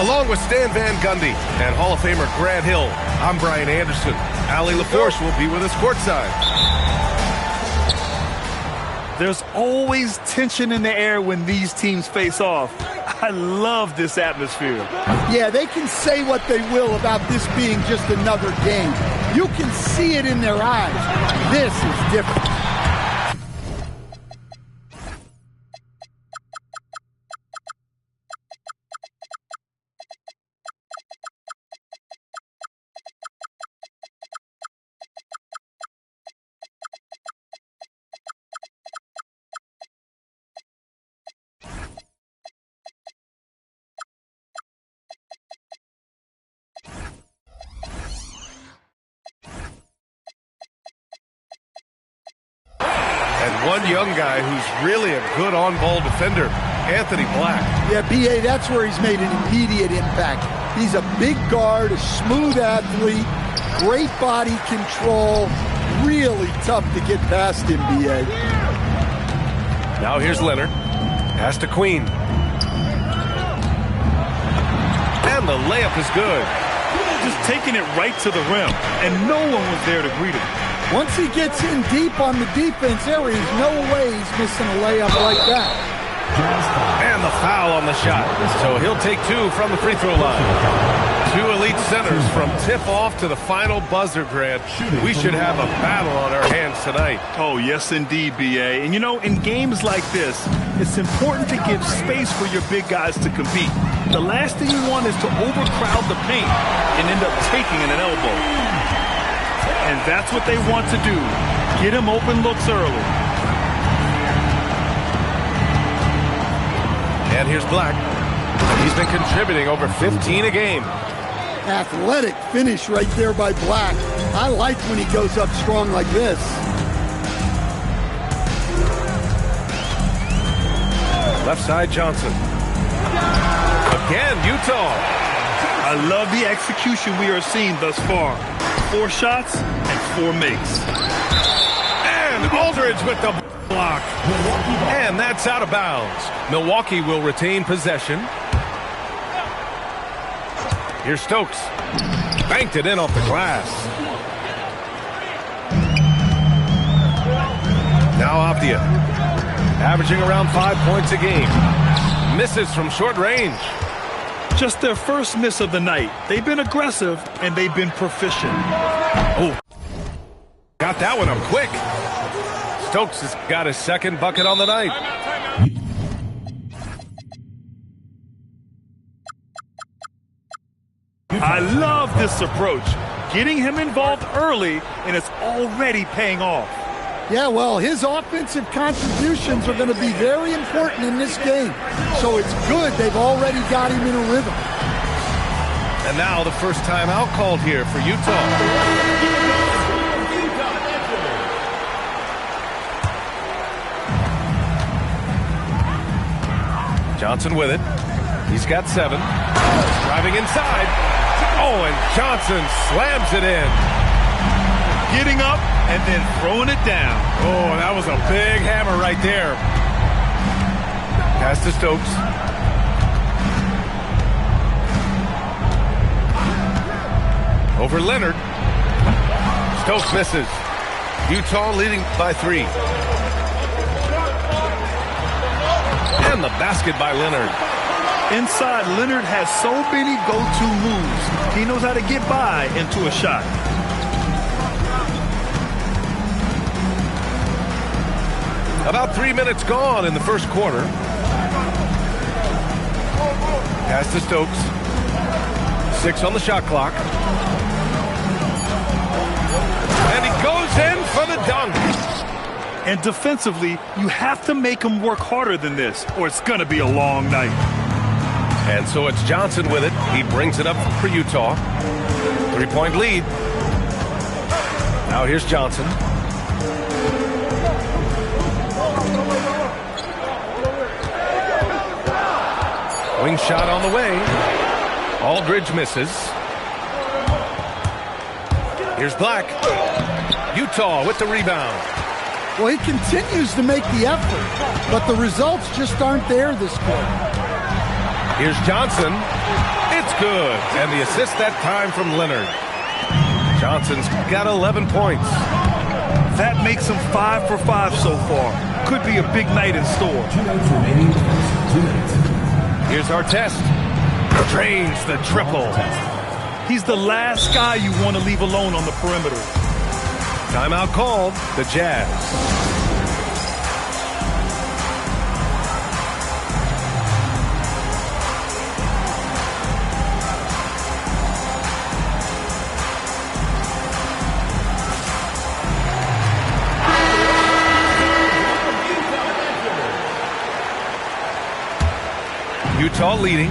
Along with Stan Van Gundy and Hall of Famer Grant Hill, I'm Brian Anderson. Allie LaForce will be with us courtside. There's always tension in the air when these teams face off. I love this atmosphere. Yeah, they can say what they will about this being just another game. You can see it in their eyes. This is different. One young guy who's really a good on-ball defender, Anthony Black. Yeah, B.A., that's where he's made an immediate impact. He's a big guard, a smooth athlete, great body control, really tough to get past him, B.A. Now here's Leonard. Pass to Queen. And the layup is good. Just taking it right to the rim, and no one was there to greet him. Once he gets in deep on the defense, there is no way he's missing a layup like that. And the foul on the shot. So he'll take two from the free throw line. Two elite centers from tip-off to the final buzzer, Grant. We should have a battle on our hands tonight. Oh, yes, indeed, B.A. And, you know, in games like this, it's important to give space for your big guys to compete. The last thing you want is to overcrowd the paint and end up taking an elbow. And that's what they want to do. Get him open looks early. And here's Black. He's been contributing over 15 a game. Athletic finish right there by Black. I like when he goes up strong like this. Left side, Johnson. Again, Utah. I love the execution we are seeing thus far. 4 shots and 4 makes. And Aldridge with the block. And that's out of bounds. Milwaukee will retain possession. Here's Stokes. Banked it in off the glass. Now Avdia. Averaging around 5 points a game. Misses from short range. Just their first miss of the night. They've been aggressive, and they've been proficient. Oh, got that one up quick. Stokes has got his second bucket on the night. I love this approach. Getting him involved early, and it's already paying off. Yeah, well, his offensive contributions are going to be very important in this game. So it's good they've already got him in a rhythm. And now the first timeout called here for Utah. Johnson with it. He's got 7. Driving inside. Oh, and Johnson slams it in. Getting up and then throwing it down. Oh, that was a big hammer right there. Pass to Stokes. Over Leonard. Stokes misses. Utah leading by 3. And the basket by Leonard. Inside, Leonard has so many go-to moves. He knows how to get by into a shot. About 3 minutes gone in the first quarter. Pass to Stokes. 6 on the shot clock. And he goes in for the dunk. And defensively, you have to make him work harder than this, or it's going to be a long night. And so it's Johnson with it. He brings it up for Utah. 3-point lead. Now here's Johnson. Wing shot on the way. Aldridge misses. Here's Black. Utah with the rebound. Well, he continues to make the effort, but the results just aren't there this quarter. Here's Johnson. It's good. And the assist that time from Leonard. Johnson's got 11 points. That makes him 5 for 5 so far. Could be a big night in store. Here's Artest. Drains the triple. He's the last guy you want to leave alone on the perimeter. Timeout called, the Jazz. Utah leading.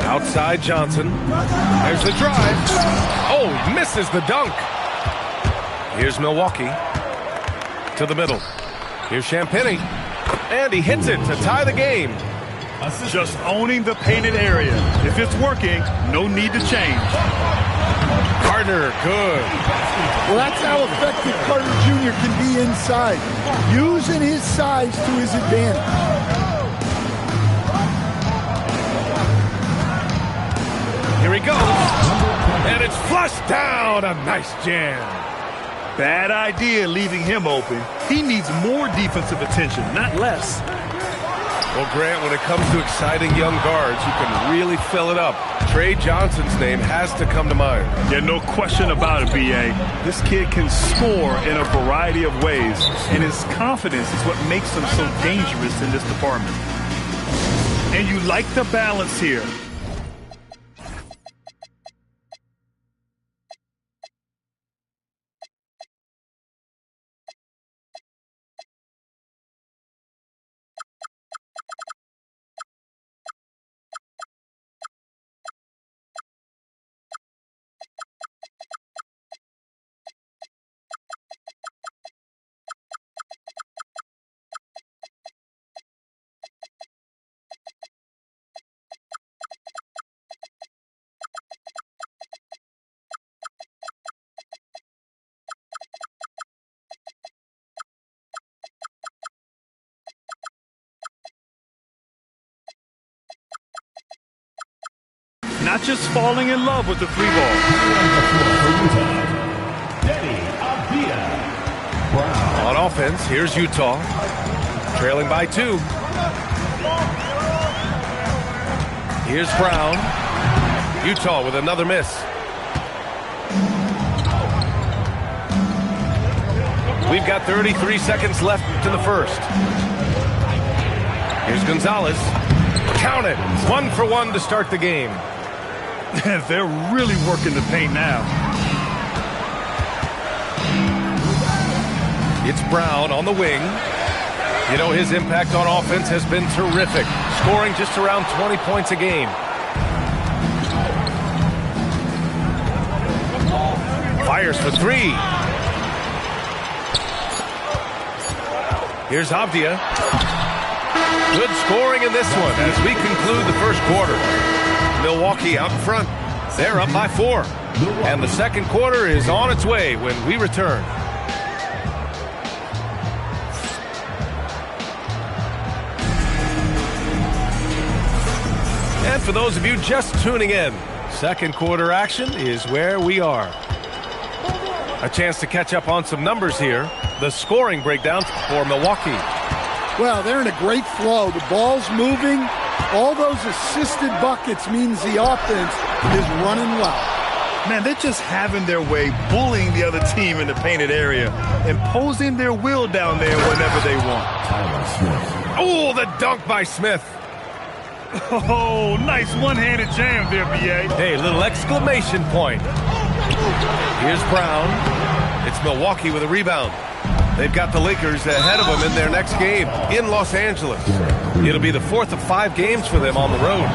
Outside Johnson. There's the drive. Oh, misses the dunk. Here's Milwaukee. To the middle. Here's Champagny. And he hits it to tie the game. Just owning the painted area. If it's working, no need to change. Carter, good. Well, that's how effective Carter Jr. can be inside, using his size to his advantage. Here he goes. And it's flushed down. A nice jam. Bad idea leaving him open. He needs more defensive attention, not less. Well, Grant, when it comes to exciting young guards who can really fill it up, Trey Johnson's name has to come to mind. Yeah, no question about it, B.A. This kid can score in a variety of ways, and his confidence is what makes him so dangerous in this department. And you like the balance here. Not just falling in love with the three ball. On offense, here's Utah. Trailing by 2. Here's Brown. Utah with another miss. We've got 33 seconds left in the first. Here's Gonzalez. Count it. 1 for 1 to start the game. They're really working the paint now. It's Brown on the wing. You know, his impact on offense has been terrific, scoring just around 20 points a game. Fires for 3. Here's Avdia. Good scoring in this one as we conclude the first quarter. Milwaukee out in front. They're up by 4. And the second quarter is on its way when we return. And for those of you just tuning in, second quarter action is where we are. A chance to catch up on some numbers here. The scoring breakdown for Milwaukee. Well, they're in a great flow. The ball's moving. All those assisted buckets means the offense is running well. Man, they're just having their way, bullying the other team in the painted area, imposing their will down there whenever they want. Oh, the dunk by Smith. Oh, nice one-handed jam there, B.A. Hey, little exclamation point. Here's Brown. It's Milwaukee with a rebound. They've got the Lakers ahead of them in their next game in Los Angeles. It'll be the 4th of 5 games for them on the road.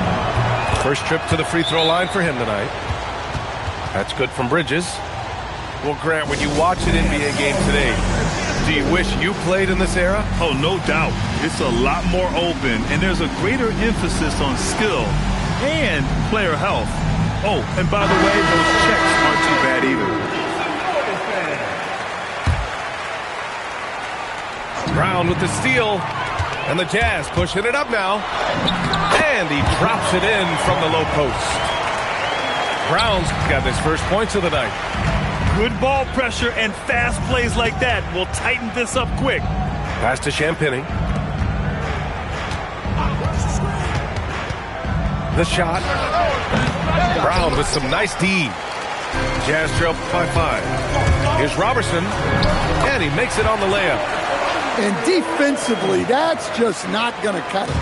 First trip to the free throw line for him tonight. That's good from Bridges. Well, Grant, when you watch an NBA game today, do you wish you played in this era? Oh, no doubt. It's a lot more open, and there's a greater emphasis on skill and player health. Oh, and by the way, those checks aren't too bad either. Brown with the steal. And the Jazz pushing it up now. And he drops it in from the low post. Brown's got his first points of the night. Good ball pressure and fast plays like that will tighten this up quick. Pass to Champagny. The shot. Brown with some nice D. Jazz trail by 5. Here's Robertson. And he makes it on the layup. And defensively, that's just not going to cut it.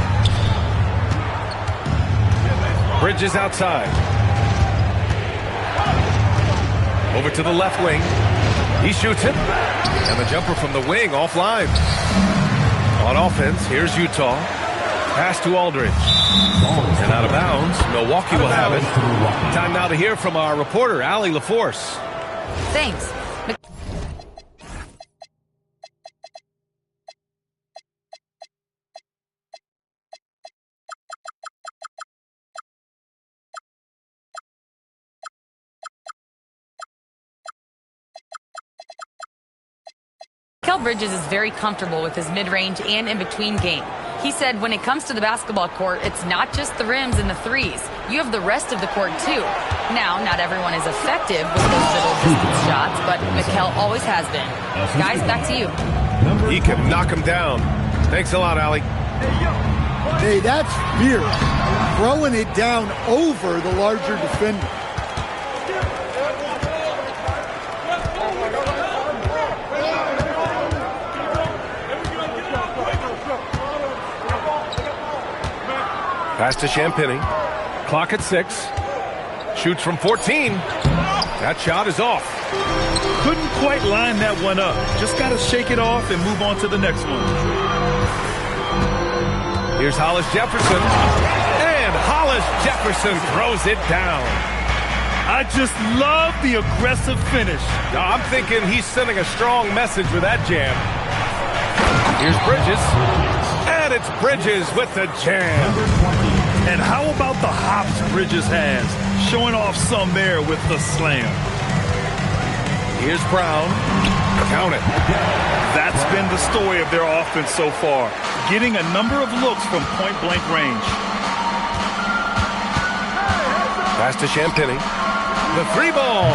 Bridges outside. Over to the left wing. He shoots it. And the jumper from the wing offline. On offense, here's Utah. Pass to Aldridge. And out of bounds. Milwaukee will have it. Time now to hear from our reporter, Allie LaForce. Thanks. Mikal Bridges is very comfortable with his mid-range and in-between game. He said when it comes to the basketball court, it's not just the rims and the threes. You have the rest of the court, too. Now, not everyone is effective with those middle distance shots, but Mikal always has been. Guys, back to you. He can knock him down. Thanks a lot, Allie. Hey, that's fierce. Throwing it down over the larger defender. Pass to Champagny. Clock at 6. Shoots from 14. That shot is off. Couldn't quite line that one up. Just got to shake it off and move on to the next one. Here's Hollis Jefferson. And Hollis Jefferson throws it down. I just love the aggressive finish. Now, I'm thinking he's sending a strong message with that jam. Here's Bridges. And it's Bridges with the jam. And how about the hops Bridges has? Showing off some there with the slam. Here's Brown. Count it. That's been the story of their offense so far. Getting a number of looks from point-blank range. Pass to Champagny. The 3-ball.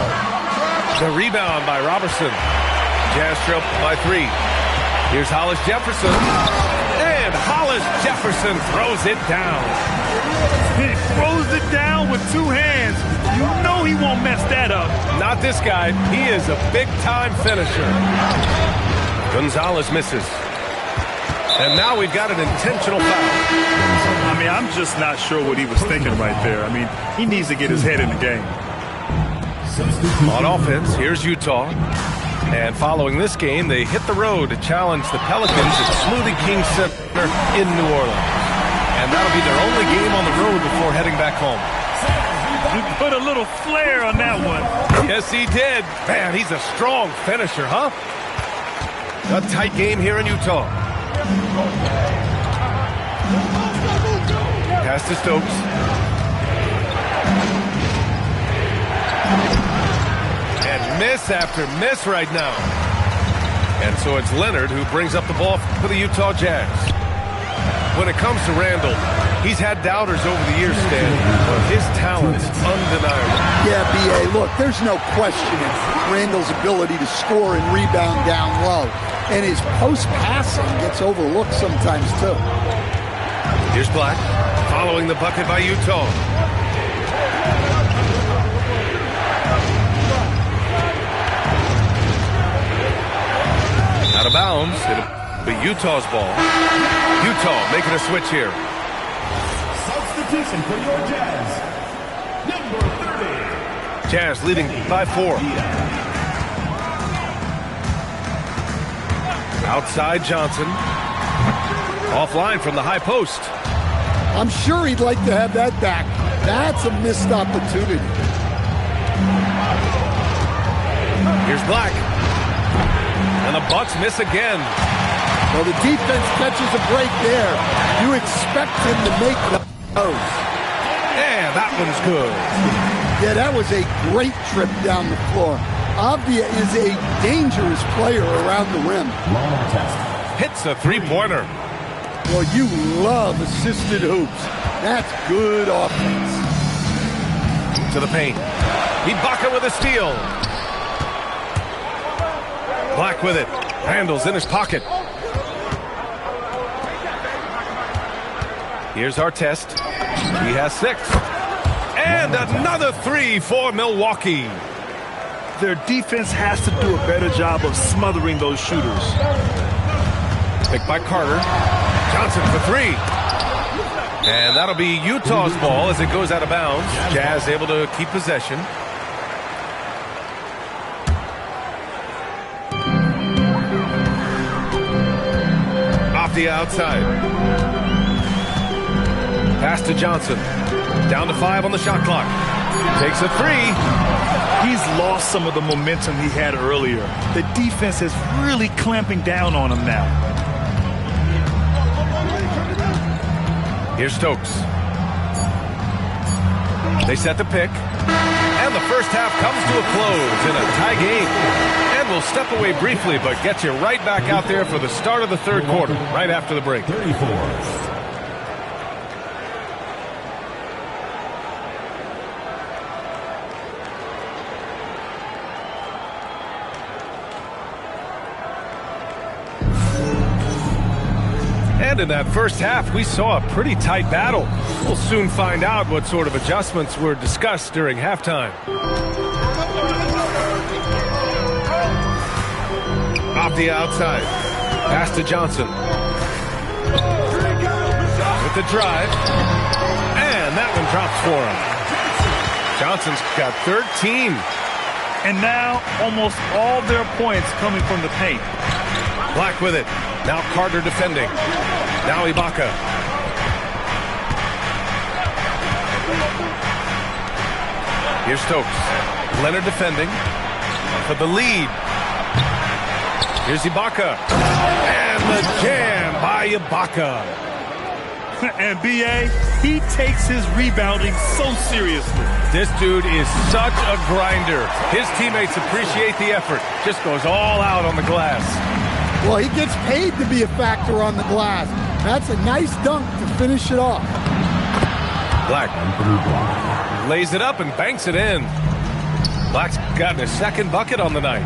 The rebound by Robertson. Jazz trail by 3. Here's Hollis Jefferson. And Hollis Jefferson throws it down. He throws it down with 2 hands. You know he won't mess that up. Not this guy. He is a big-time finisher. Gonzalez misses. And now we've got an intentional foul. I mean, I'm just not sure what he was thinking right there. I mean, he needs to get his head in the game. On offense, here's Utah. And following this game, they hit the road to challenge the Pelicans at Smoothie King Center in New Orleans. And that'll be their only game on the road before heading back home. He put a little flair on that one. Yes, he did. Man, he's a strong finisher, huh? A tight game here in Utah. Pass to Stokes. And miss after miss right now. And so it's Leonard who brings up the ball for the Utah Jazz. When it comes to Randall, he's had doubters over the years, Stan, but his talent's undeniable. Yeah, B.A., look, there's no questioning Randall's ability to score and rebound down low. And his post-passing gets overlooked sometimes, too. Here's Black, following the bucket by Utah. Out of bounds. It'll be Utah's ball. Utah making a switch here. Substitution for your Jazz. Number 30. Jazz leading by 4. Outside Johnson. Offline from the high post. I'm sure he'd like to have that back. That's a missed opportunity. Here's Black. And the Bucks miss again. Well, the defense catches a break there. You expect him to make those. Yeah, that one's good. Yeah, that was a great trip down the floor. Avdia is a dangerous player around the rim. Hits a three-pointer. Well, you love assisted hoops. That's good offense. To the paint. Ibaka with a steal. Black with it. Randall's in his pocket. Here's Artest. He has 6. And another 3 for Milwaukee. Their defense has to do a better job of smothering those shooters. Picked by Carter. Johnson for 3. And that'll be Utah's ball as it goes out of bounds. Jazz able to keep possession. Off the outside. Pass to Johnson. Down to 5 on the shot clock. Takes a 3. He's lost some of the momentum he had earlier. The defense is really clamping down on him now. Here's Stokes. They set the pick. And the first half comes to a close in a tie game. And we'll step away briefly, but get you right back out there for the start of the third quarter, right after the break. 34. And in that first half, we saw a pretty tight battle. We'll soon find out what sort of adjustments were discussed during halftime. Off the outside. Pass to Johnson. With the drive. And that one drops for him. Johnson's got 13. And now almost all their points coming from the paint. Black with it. Now Carter defending. Now Ibaka. Here's Stokes. Leonard defending. For the lead. Here's Ibaka. And the jam by Ibaka. And B.A., he takes his rebounding so seriously. This dude is such a grinder. His teammates appreciate the effort. Just goes all out on the glass. Well, he gets paid to be a factor on the glass. That's a nice dunk to finish it off. Black lays it up and banks it in. Black's gotten his second bucket on the night.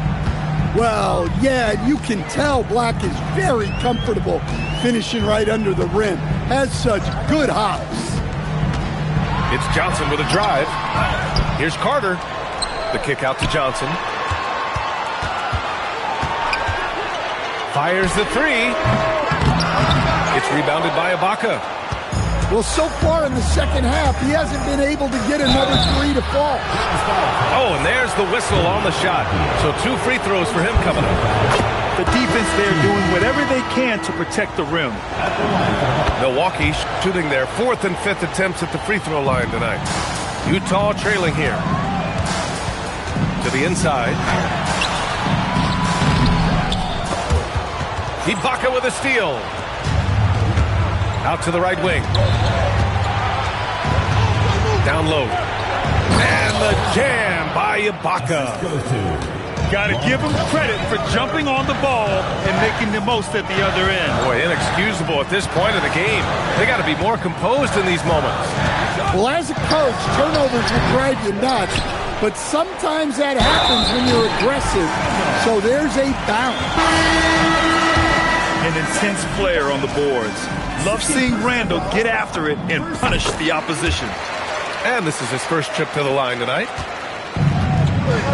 Well, yeah, you can tell Black is very comfortable finishing right under the rim. Has such good hops. It's Johnson with a drive. Here's Carter. The kick out to Johnson. Fires the 3. It's rebounded by Ibaka. Well, so far in the second half, he hasn't been able to get another 3 to fall. Oh, and there's the whistle on the shot. So 2 free throws for him coming up. The defense there doing whatever they can to protect the rim. Milwaukee shooting their 4th and 5th attempts at the free throw line tonight. Utah trailing here. To the inside. Ibaka with a steal. Out to the right wing. Down low. And the jam by Ibaka. Got to give him credit for jumping on the ball and making the most at the other end. Boy, inexcusable at this point of the game. They got to be more composed in these moments. Well, as a coach, turnovers will drive you nuts, but sometimes that happens when you're aggressive. So there's a bounce. An intense player on the boards. Love seeing Randall get after it and punish the opposition. And this is his first trip to the line tonight.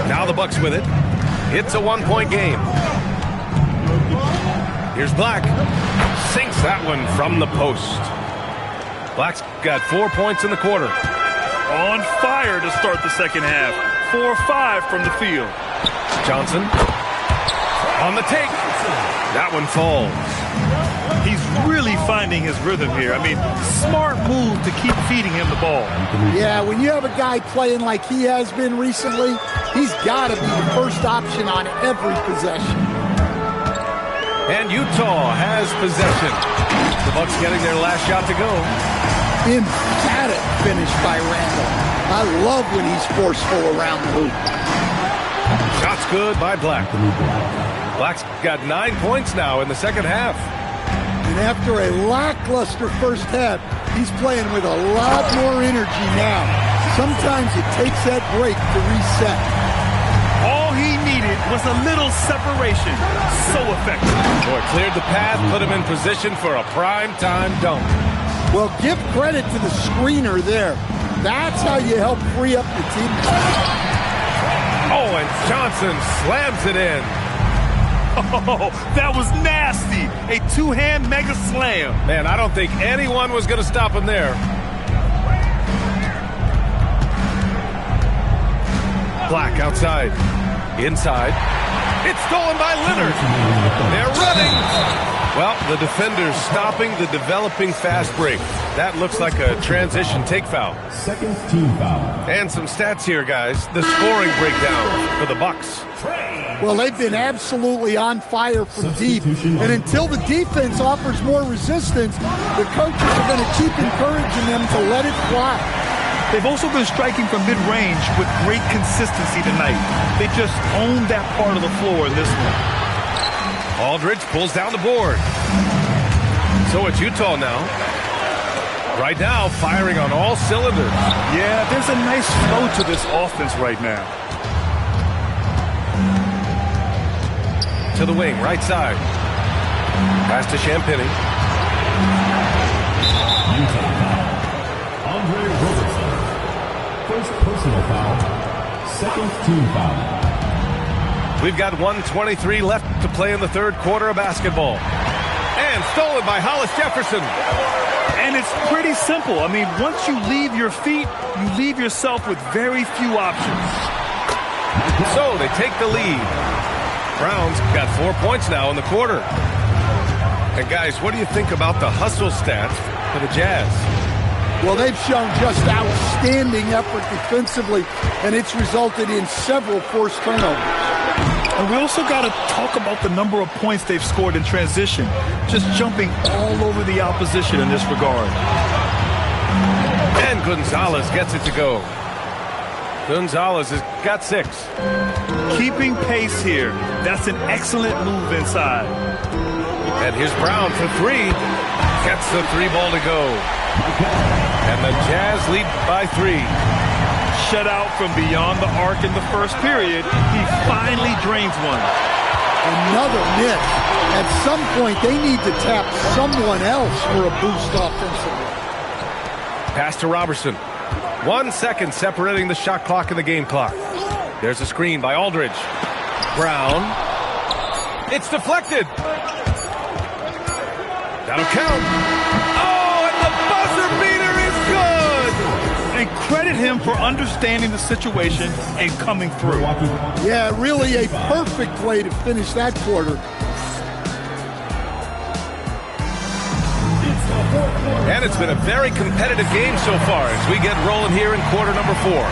Now the Bucks with it. It's a 1-point game. Here's Black. Sinks that one from the post. Black's got 4 points in the quarter. On fire to start the second half. 4-5 from the field. Johnson. On the take. That one falls. He's really finding his rhythm here. I mean, smart move to keep feeding him the ball. Yeah, when you have a guy playing like he has been recently, he's got to be the first option on every possession. And Utah has possession. The Bucks getting their last shot to go. Emphatic finish by Randall. I love when he's forceful around the hoop. Shot's good by Black. Black's got 9 points now in the second half. And after a lackluster first half, he's playing with a lot more energy now. Sometimes it takes that break to reset. All he needed was a little separation. So effective. Boy, cleared the path, put him in position for a prime-time dunk. Well, give credit to the screener there. That's how you help free up your team. Oh, and Johnson slams it in. Oh, that was nasty. A two-hand mega slam. Man, I don't think anyone was going to stop him there. Black outside. Inside. It's stolen by Leonard. They're running. Well, the defender's stopping the developing fast break. That looks like a transition take foul. Second team foul. And some stats here, guys. The scoring breakdown for the Bucks. Well, they've been absolutely on fire from deep. And until the defense offers more resistance, the coaches are going to keep encouraging them to let it fly. They've also been striking from mid-range with great consistency tonight. They just own that part of the floor in this one. Aldridge pulls down the board. So it's Utah now. Right now, firing on all cylinders. Yeah, there's a nice flow to this offense right now. To the wing, right side. Pass to Champagny. Utah foul. Andre Robertson. First personal foul. Second team foul. We've got 1:23 left to play in the third quarter of basketball. And stolen by Hollis Jefferson. And it's pretty simple. I mean, once you leave your feet, you leave yourself with very few options. So they take the lead. Brown's got 4 points now in the quarter. And guys, what do you think about the hustle stats for the Jazz? Well, they've shown just outstanding effort defensively, and it's resulted in several forced turnovers. And we also got to talk about the number of points they've scored in transition, just jumping all over the opposition in this regard. And Gonzalez gets it to go. Gonzalez has got 6. Keeping pace here. That's an excellent move inside. And here's Brown for 3. Gets the 3-ball to go. And the Jazz lead by 3. Shut out from beyond the arc in the first period. He finally drains one. Another miss. At some point, they need to tap someone else for a boost offensively. Pass to Robertson. 1 second separating the shot clock and the game clock. There's a screen by Aldridge. Brown. It's deflected. That'll count. Oh, and the buzzer beater is good. And credit him for understanding the situation and coming through. Yeah, really a perfect way to finish that quarter. And it's been a very competitive game so far as we get rolling here in quarter number 4.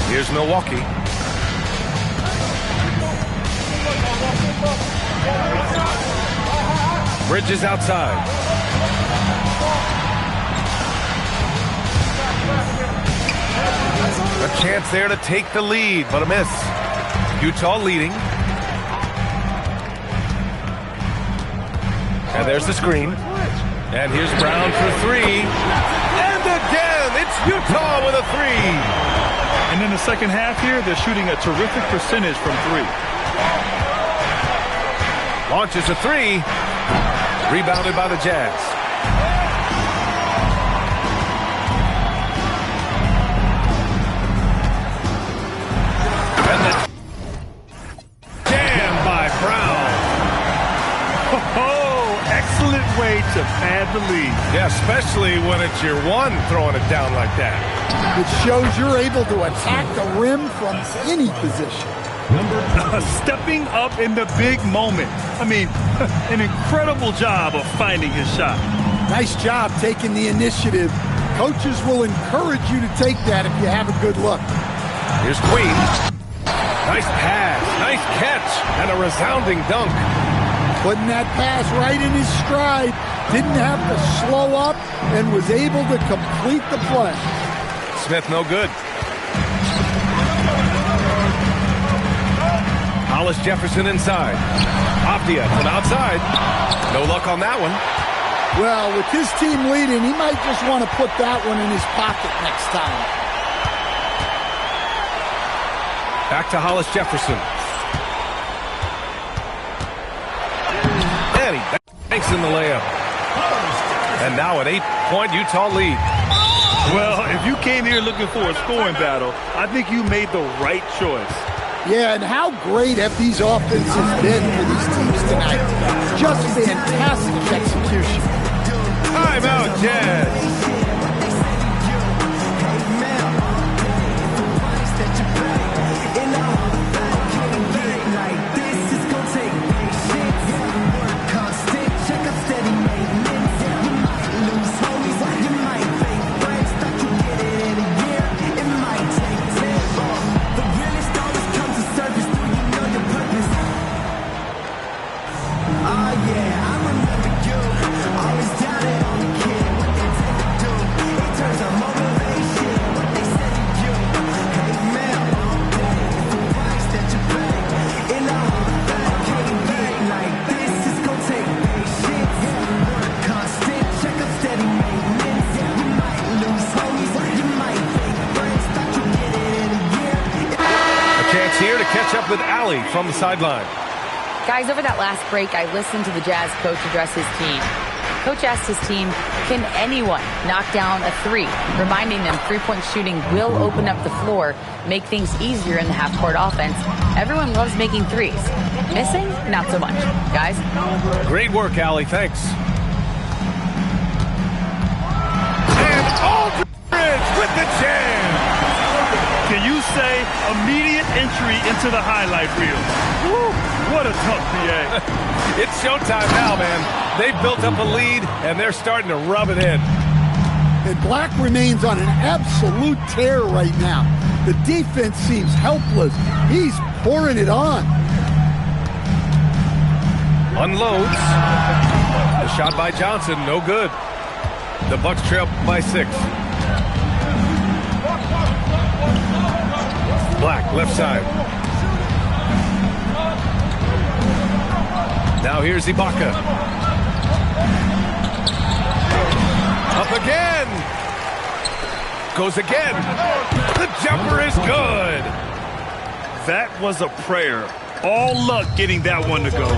Here's Milwaukee. Bridges outside. A chance there to take the lead, but a miss. Utah leading. And there's the screen. And here's Brown for 3. And again, it's Utah with a 3. And in the second half here, they're shooting a terrific percentage from 3. Launches a 3. Rebounded by the Jazz. And the jam by Brown. Oh, excellent way to pad the lead. Yeah, especially when it's your one throwing it down like that. It shows you're able to attack the rim from any position. Stepping up in the big moment. I mean, an incredible job of finding his shot. Nice job taking the initiative. Coaches will encourage you to take that if you have a good look. Here's Queen. Nice pass, nice catch, and a resounding dunk. Putting that pass right in his stride. Didn't have to slow up and was able to complete the play. Smith no good. Hollis Jefferson inside. Aptia from outside. No luck on that one. Well, with his team leading, he might just want to put that one in his pocket next time. Back to Hollis Jefferson. And he banks in the layup. And now an 8-point Utah lead. Well, if you came here looking for a scoring battle, I think you made the right choice. Yeah, and how great have these offenses been for these teams tonight? Just fantastic execution. Timeout, Jazz. Here to catch up with Allie from the sideline. Guys, over that last break, I listened to the Jazz coach address his team. Coach asked his team, can anyone knock down a three? Reminding them three-point shooting will open up the floor, make things easier in the half-court offense. Everyone loves making threes. Missing? Not so much. Guys? Great work, Allie. Thanks. And Aldridge with the jam. Can you say immediate entry into the highlight reel? Woo, what a tough PA. It's showtime now, man. They've built up a lead, and they're starting to rub it in. And Black remains on an absolute tear right now. The defense seems helpless. He's pouring it on. Unloads. The shot by Johnson, no good. The Bucks trail by 6. Black, left side. Now here's Ibaka. Up again. Goes again. The jumper is good. That was a prayer. All luck getting that one to go.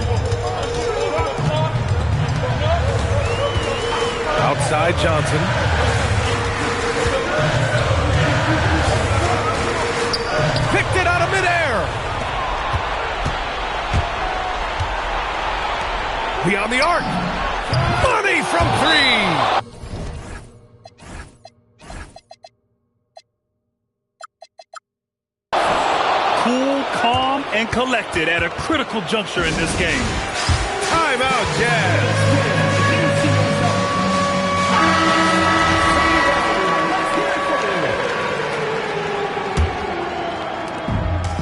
Outside Johnson. Picked it out of midair. Beyond the arc. Money from 3. Cool, calm, and collected at a critical juncture in this game. Timeout, Jazz.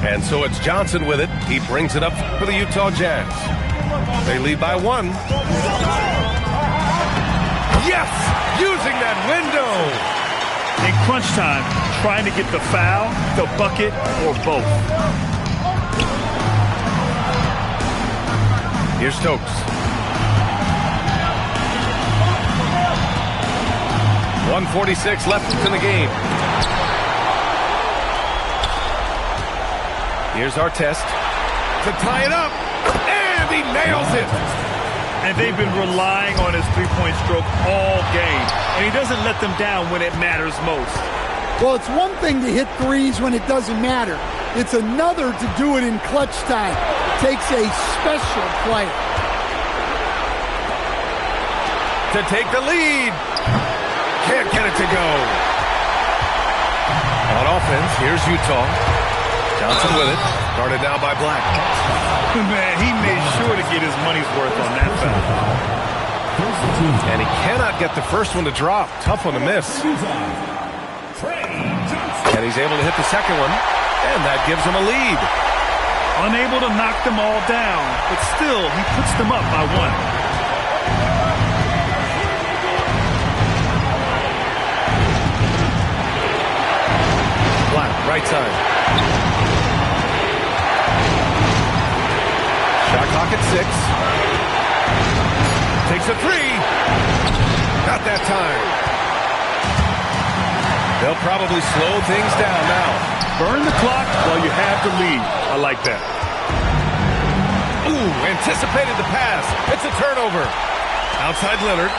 And so it's Johnson with it. He brings it up for the Utah Jazz. They lead by 1. Yes! Using that window! In crunch time, trying to get the foul, the bucket, or both. Here's Stokes. 1:46 left in the game. Here's Artest to tie it up, and he nails it. And they've been relying on his three-point stroke all game, and he doesn't let them down when it matters most. Well, it's one thing to hit threes when it doesn't matter. It's another to do it in clutch time. Takes a special player. To take the lead. Can't get it to go. On offense, here's Utah. Johnson with it. Guarded now by Black. Man, he made sure to get his money's worth on that foul. And he cannot get the first one to drop. Tough one to miss. And he's able to hit the second one. And that gives him a lead. Unable to knock them all down, but still, he puts them up by 1. Black, right side. Shot clock at 6. Takes a 3. Not that time. They'll probably slow things down now. Burn the clock while you have the lead. I like that. Ooh, anticipated the pass. It's a turnover. Outside Leonard.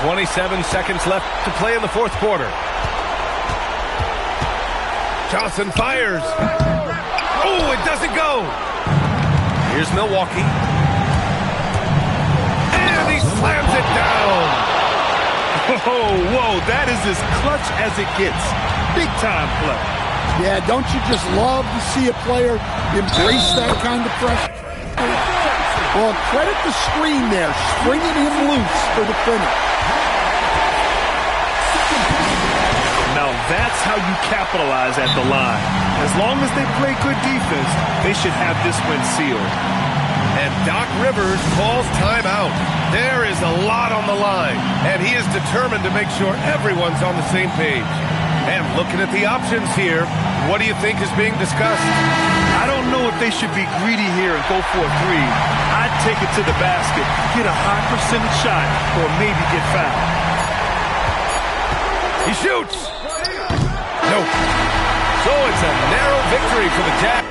27 seconds left to play in the fourth quarter. Johnson fires. Oh, it doesn't go. Here's Milwaukee. And he slams it down. Whoa, that is as clutch as it gets. Big time play. Yeah, don't you just love to see a player embrace that kind of pressure? Well, credit the screen there, stringing him loose for the finish. Now that's how you capitalize at the line. As long as they play good defense, they should have this win sealed. And Doc Rivers calls timeout. There is a lot on the line, and he is determined to make sure everyone's on the same page. And looking at the options here, what do you think is being discussed? I don't know if they should be greedy here and go for a 3. I'd take it to the basket, get a high percentage shot, or maybe get fouled. He shoots. Nope. So it's a narrow victory for the Jazz.